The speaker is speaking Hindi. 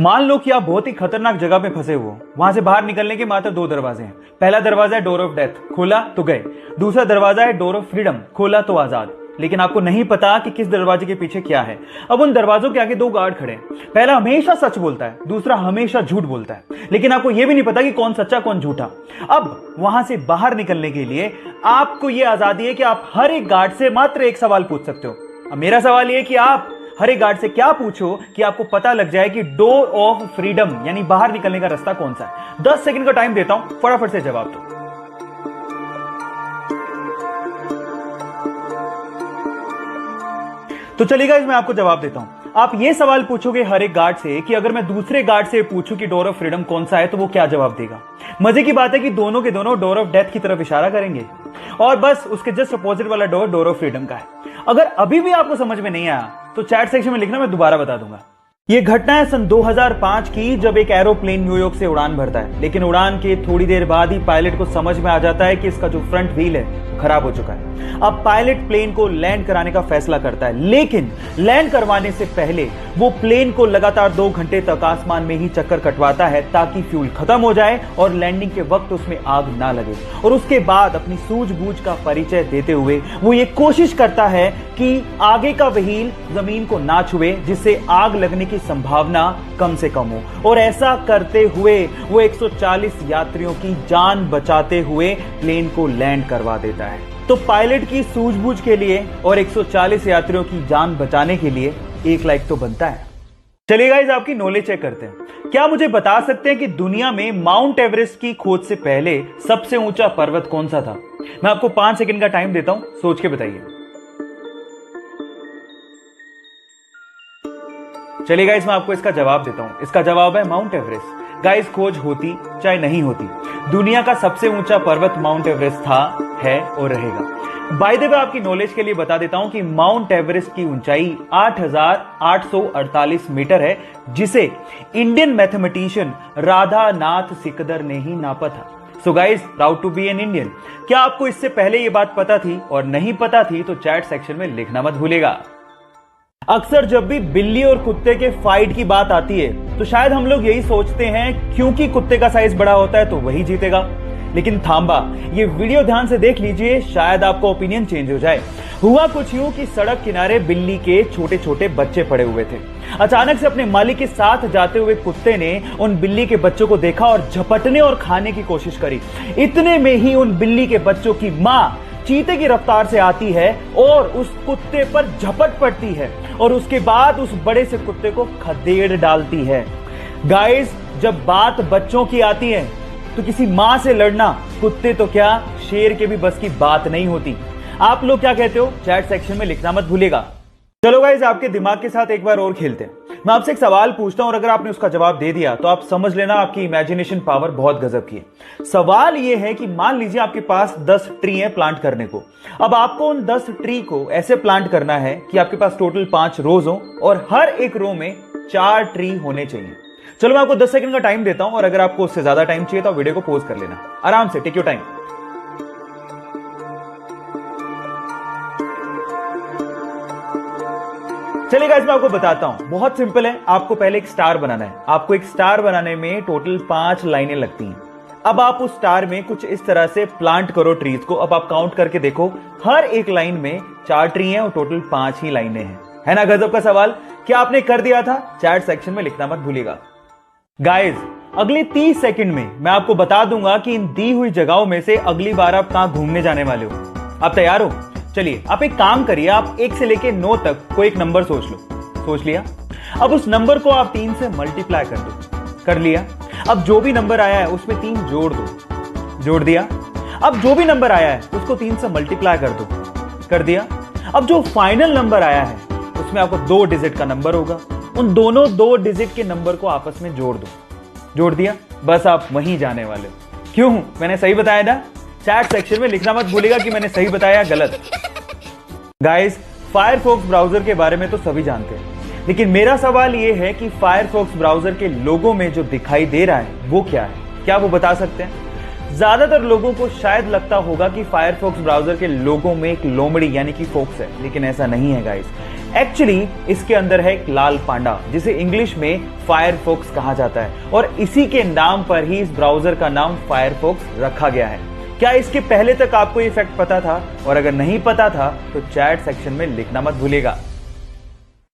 मान लो कि आप बहुत ही खतरनाक जगह पे फंसे हो। वहां से बाहर निकलने के मात्र दो दरवाजे हैं। पहला दरवाजा है डोर ऑफ डेथ, खोला तो गए। दूसरा दरवाजा है डोर ऑफ फ्रीडम, खोला तो आजाद। लेकिन आपको नहीं पता कि किस दरवाजे के पीछे क्या है। अब उन दरवाजों के आगे दो गार्ड खड़े हैं। पहला हमेशा सच बोलता है, दूसरा हमेशा झूठ बोलता है। लेकिन आपको यह भी नहीं पता कि कौन सच्चा कौन झूठा। अब वहां से बाहर निकलने के लिए आपको यह आजादी है कि आप हर एक गार्ड से मात्र एक सवाल पूछ सकते हो। अब मेरा सवाल यह है कि आप हर एक गार्ड से क्या पूछो कि आपको पता लग जाए कि डोर ऑफ फ्रीडम यानी बाहर निकलने का रास्ता कौन सा है। 10 सेकंड का टाइम देता हूं, फटाफट से जवाब दो। तो चलिए गाइस, मैं आपको जवाब देता हूं। आप ये सवाल पूछोगे हर एक गार्ड से कि अगर मैं दूसरे गार्ड से पूछूं कि डोर ऑफ फ्रीडम कौन सा है तो वो क्या जवाब देगा। मजे की बात है कि दोनों के दोनों डोर ऑफ डेथ की तरफ इशारा करेंगे और बस उसके जस्ट अपोजिट वाला डोर डोर ऑफ फ्रीडम का है। अगर अभी भी आपको समझ में नहीं आया तो चैट सेक्शन में लिखना, मैं दोबारा बता दूंगा। यह घटना है सन 2005 की, जब एक एरोप्लेन न्यूयॉर्क से उड़ान भरता है। लेकिन उड़ान के थोड़ी देर बाद ही पायलट को समझ में आ जाता है कि इसका जो फ्रंट व्हील है खराब हो चुका है। अब पायलट प्लेन को लैंड कराने का फैसला करता है, लेकिन लैंड करवाने से पहले वो प्लेन को लगातार 2 घंटे तक आसमान में ही चक्कर कटवाता है ताकि फ्यूल खत्म हो जाए और लैंडिंग के वक्त उसमें आग ना लगे। और उसके बाद अपनी सूझबूझ का परिचय देते हुए वो ये कोशिश करता है कि आगे का व्हील जमीन को ना छुए, जिससे आग लगने की संभावना कम से कम हो। और ऐसा करते हुए वो 140 यात्रियों की जान बचाते हुए प्लेन को लैंड करवा देता है। तो पायलट की सूझबूझ के लिए और 140 यात्रियों की जान बचाने के लिए 1 लाइक तो बनता है। चलिए गाइस, आपकी नॉलेज चेक करते हैं। क्या मुझे बता सकते हैं कि दुनिया में माउंट एवरेस्ट की खोज से पहले सबसे ऊंचा पर्वत कौन सा था? मैं आपको 5 सेकंड का टाइम देता हूं, सोच के बताइए। चलिए गाइस, मैं आपको इसका जवाब देता हूं। इसका जवाब है माउंट एवरेस्ट। गाइस, खोज होती चाहे नहीं होती, दुनिया का सबसे ऊंचा पर्वत माउंट एवरेस्ट था, है और रहेगा। बाय द वे, आपकी नॉलेज के लिए बता देता हूं कि माउंट एवरेस्ट की ऊंचाई 8,848 मीटर है, जिसे इंडियन मैथमेटिशियन राधानाथ सिकदर ने ही नापा था। So guys, proud to be an Indian. क्या आपको इससे पहले ये बात पता थी? और नहीं पता थी तो चैट सेक्शन में लिखना मत भूलिएगा। अक्सर जब भी बिल्ली और कुत्ते के फाइट की बात आती है तो शायद हम लोग यही सोचते हैं क्योंकि कुत्ते का साइज बड़ा होता है तो वही जीतेगा। लेकिन थांबा, ये वीडियो ध्यान से देख लीजिए, शायद आपका ओपिनियन चेंज हो जाए। हुआ कुछ यूं कि सड़क किनारे बिल्ली के छोटे छोटे बच्चे पड़े हुए थे। अचानक से अपने मालिक के साथ जाते हुए कुत्ते ने उन बिल्ली के बच्चों को देखा और झपटने और खाने की कोशिश करी। इतने में ही उन बिल्ली के बच्चों की मां चीते की रफ्तार से आती है और उस कुत्ते पर झपट पड़ती है और उसके बाद उस बड़े से कुत्ते को खदेड़ डालती है। गाइस, जब बात बच्चों की आती है तो किसी मां से लड़ना कुत्ते तो क्या, शेर के भी बस की बात नहीं होती। आप लोग क्या कहते हो? चैट सेक्शन में लिखना मत भूलिएगा। चलो गाइस, आपके दिमाग के साथ एक बार और खेलते हैं। मैं आपसे एक सवाल पूछता हूं और अगर आपने उसका जवाब दे दिया तो आप समझ लेना आपकी इमेजिनेशन पावर बहुत गजब की है। सवाल यह है कि मान लीजिए आपके पास 10 ट्री है प्लांट करने को। अब आपको उन 10 ट्री को ऐसे प्लांट करना है कि आपके पास टोटल 5 रोज हो और हर एक रो में 4 ट्री होने चाहिए। चलो, मैं आपको 10 सेकंड का टाइम देता हूं और अगर आपको उससे ज्यादा टाइम चाहिए तो वीडियो को पॉज कर लेना। आराम से, टेक योर टाइम। चलिए गाइस, मैं आपको बताता हूं, बहुत सिंपल है। आपको पहले एक स्टार बनाना है। आपको एक स्टार बनाने में टोटल 5 लाइनें लगती हैं। अब आप उस स्टार में कुछ इस तरह से प्लांट करो ट्रीज को। अब आप काउंट करके देखो, हर एक लाइन में 4 ट्री हैं और टोटल 5 ही लाइनें हैं। है ना गजब का सवाल? क्या आपने कर दिया था? चैट सेक्शन में लिखना मत भूलिएगा। गाइस, अगले 30 सेकंड में मैं आपको बता दूंगा कि इन दी हुई जगहों में से अगली बार आप कहां घूमने जाने वाले हो। आप तैयार हो? चलिए, आप एक काम करिए, आप 1 से लेके 9 तक कोई एक नंबर सोच लो। सोच लिया? अब उस नंबर को आप 3 से मल्टीप्लाई कर दो। कर लिया? अब जो भी नंबर आया है उसमें 3 जोड़ दो। जोड़ दिया? अब जो भी नंबर आया है उसको 3 से मल्टीप्लाई कर दो। कर दिया? अब जो फाइनल नंबर आया है उसमें आपको 2 डिजिट का नंबर होगा। उन दोनों 2 डिजिट के नंबर को आपस में जोड़ दो। जोड़ दिया? बस आप वहीं जाने वाले हो। क्यों? मैंने सही बताया ना? चैट सेक्शन में लिखना मत भूलिएगा कि मैंने सही बताया गलत। गाइस, फायरफॉक्स ब्राउजर के बारे में तो सभी जानते हैं, लेकिन मेरा सवाल यह है कि फायरफॉक्स ब्राउजर के लोगो में जो दिखाई दे रहा है वो क्या है? क्या वो बता सकते हैं? ज्यादातर लोगों को शायद लगता होगा कि फायरफॉक्स ब्राउजर के लोगो में एक लोमड़ी यानी कि फॉक्स है, लेकिन ऐसा नहीं है गाइस। एक्चुअली इसके अंदर है एक लाल पांडा, जिसे इंग्लिश में फायरफॉक्स कहा जाता है, और इसी के नाम पर ही इस ब्राउजर का नाम फायरफॉक्स रखा गया है। क्या इसके पहले तक आपको ये फैक्ट पता था? और अगर नहीं पता था तो चैट सेक्शन में लिखना मत भूलिएगा।